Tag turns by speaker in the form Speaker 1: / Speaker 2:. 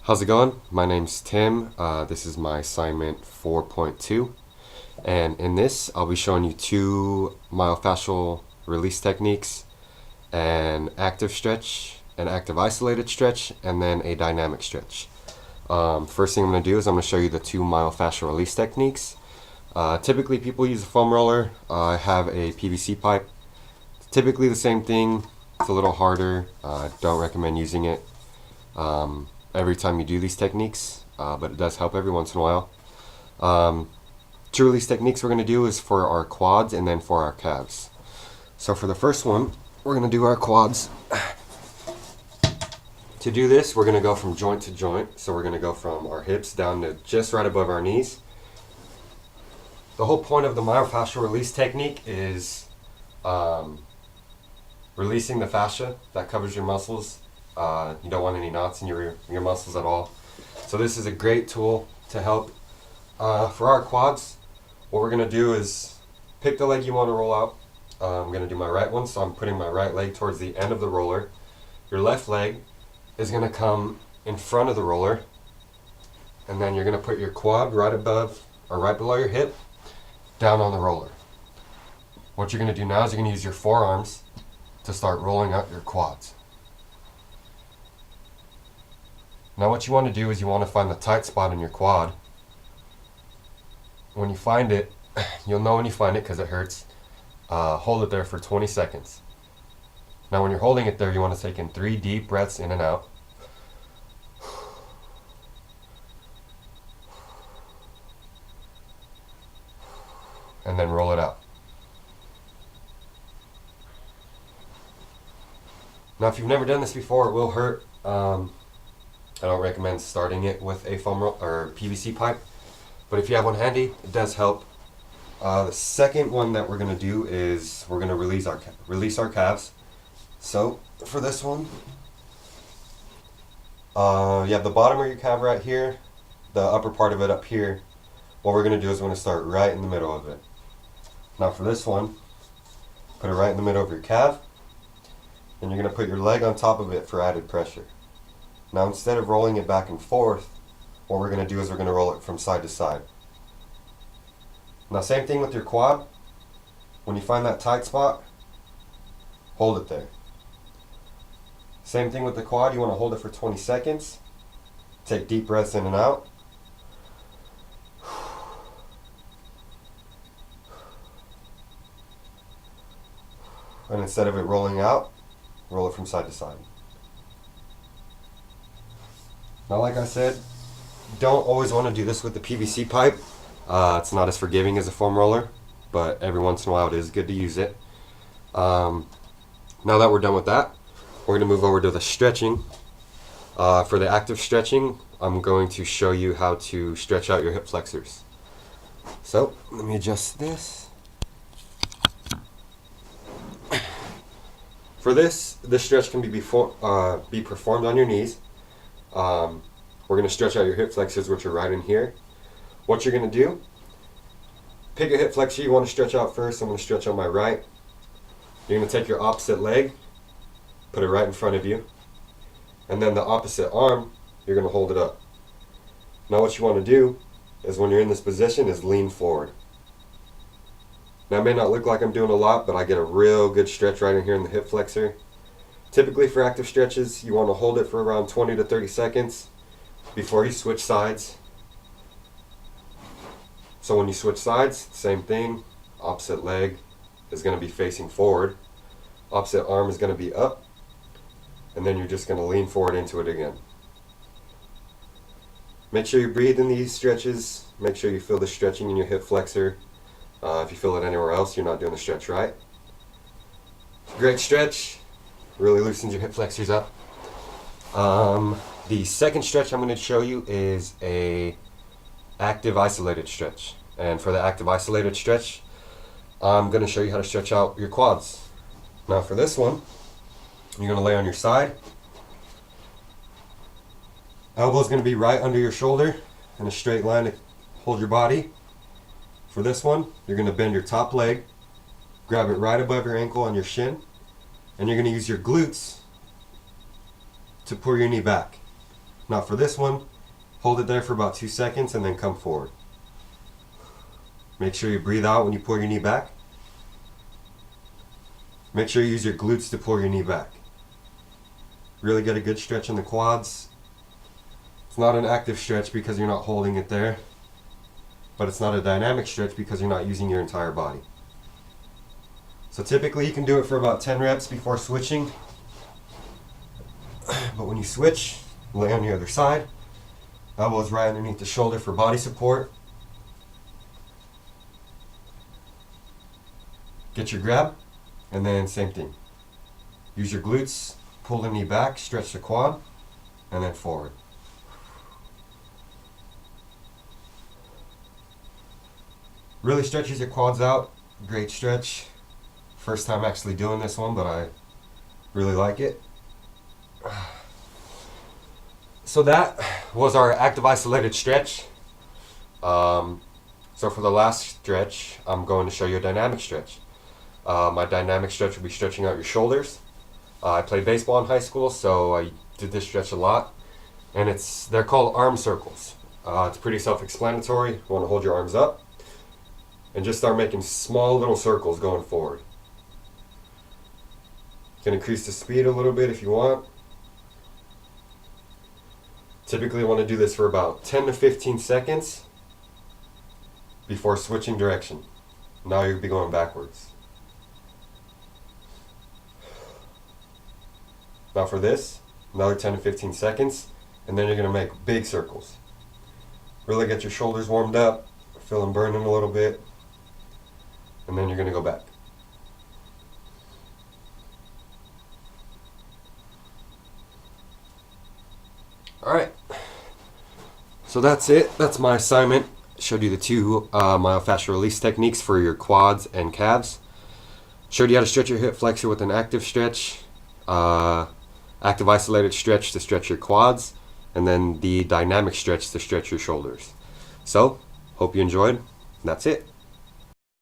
Speaker 1: How's it going? My name's Tim. This is my assignment 4.2. And in this, I'll be showing you two myofascial release techniques: an active stretch, an active isolated stretch, and then a dynamic stretch. First thing I'm going to do is I'm going to show you the two myofascial release techniques. Typically, people use a foam roller. I have a PVC pipe. It's typically the same thing. It's a little harder. Don't recommend using it every time you do these techniques, but it does help every once in a while. Two release techniques we're going to do is for our quads and then for our calves. So for the first one, we're going to do our quads. To do this, we're going to go from joint to joint. So we're going to go from our hips down to just right above our knees. The whole point of the myofascial release technique is releasing the fascia that covers your muscles. You don't want any knots in your muscles at all. So this is a great tool to help. For our quads, what we're going to do is pick the leg you want to roll out. I'm going to do my right one, so I'm putting my right leg towards the end of the roller. Your left leg is going to come in front of the roller, and then you're going to put your quad right above or right below your hip, down on the roller. What you're going to do now is you're going to use your forearms to start rolling out your quads. Now what you want to do is you want to find the tight spot in your quad. When you find it, you'll know when you find it because it hurts. Hold it there for 20 seconds. Now when you're holding it there, you want to take in 3 deep breaths in and out. And then roll it out. Now if you've never done this before, it will hurt. I don't recommend starting it with a foam or PVC pipe, but if you have one handy, it does help. The second one that we're going to do is we're going to release our calves. So for this one, you have the bottom of your calf right here, the upper part of it up here. What we're going to do is we're going to start right in the middle of it. Now for this one, put it right in the middle of your calf, and you're going to put your leg on top of it for added pressure. Now instead of rolling it back and forth, what we're going to do is we're going to roll it from side to side. Now same thing with your quad. When you find that tight spot, hold it there. Same thing with the quad, you want to hold it for 20 seconds. Take deep breaths in and out. And instead of it rolling out, roll it from side to side. Now like I said, don't always want to do this with the PVC pipe. It's not as forgiving as a foam roller, but every once in a while it is good to use it. Now that we're done with that, we're going to move over to the stretching. For the active stretching, I'm going to show you how to stretch out your hip flexors. So let me adjust this. For this stretch can be performed on your knees. We're going to stretch out your hip flexors, which are right in here. What you're going to do, pick a hip flexor you want to stretch out first. I'm going to stretch on my right. You're going to take your opposite leg, put it right in front of you, and then the opposite arm, you're going to hold it up. Now what you want to do is when you're in this position is lean forward. Now it may not look like I'm doing a lot, but I get a real good stretch right in here in the hip flexor. Typically for active stretches, you want to hold it for around 20 to 30 seconds before you switch sides. So when you switch sides, same thing. Opposite leg is going to be facing forward. Opposite arm is going to be up. And then you're just going to lean forward into it again. Make sure you breathe in these stretches. Make sure you feel the stretching in your hip flexor. If you feel it anywhere else, you're not doing the stretch right. Great stretch. Really loosens your hip flexors up. The second stretch I'm going to show you is a active isolated stretch. And for the active isolated stretch, I'm going to show you how to stretch out your quads. Now for this one, you're going to lay on your side. Elbow's going to be right under your shoulder in a straight line to hold your body. For this one, you're going to bend your top leg, grab it right above your ankle on your shin, and you're going to use your glutes to pull your knee back. Now for this one, hold it there for about 2 seconds and then come forward. Make sure you breathe out when you pull your knee back. Make sure you use your glutes to pull your knee back. Really get a good stretch in the quads. It's not an active stretch because you're not holding it there, but it's not a dynamic stretch because you're not using your entire body. So typically you can do it for about 10 reps before switching. But when you switch, lay on the other side. Elbows right underneath the shoulder for body support. Get your grab, and then same thing. Use your glutes, pull the knee back, stretch the quad, and then forward. Really stretches your quads out. Great stretch. First time actually doing this one, but I really like it. So that was our active isolated stretch. So for the last stretch, I'm going to show you a dynamic stretch. My dynamic stretch will be stretching out your shoulders. I played baseball in high school, so I did this stretch a lot. And they're called arm circles. It's pretty self-explanatory. You want to hold your arms up and just start making small little circles going forward. You can increase the speed a little bit if you want. Typically, you want to do this for about 10 to 15 seconds before switching direction. Now you'll be going backwards. Now for this, another 10 to 15 seconds, and then you're going to make big circles. Really get your shoulders warmed up, feel them burning a little bit, and then you're going to go back. Alright, so that's it. That's my assignment. Showed you the two myofascial release techniques for your quads and calves. Showed you how to stretch your hip flexor with an active stretch, active isolated stretch to stretch your quads, and then the dynamic stretch to stretch your shoulders. So, hope you enjoyed. That's it.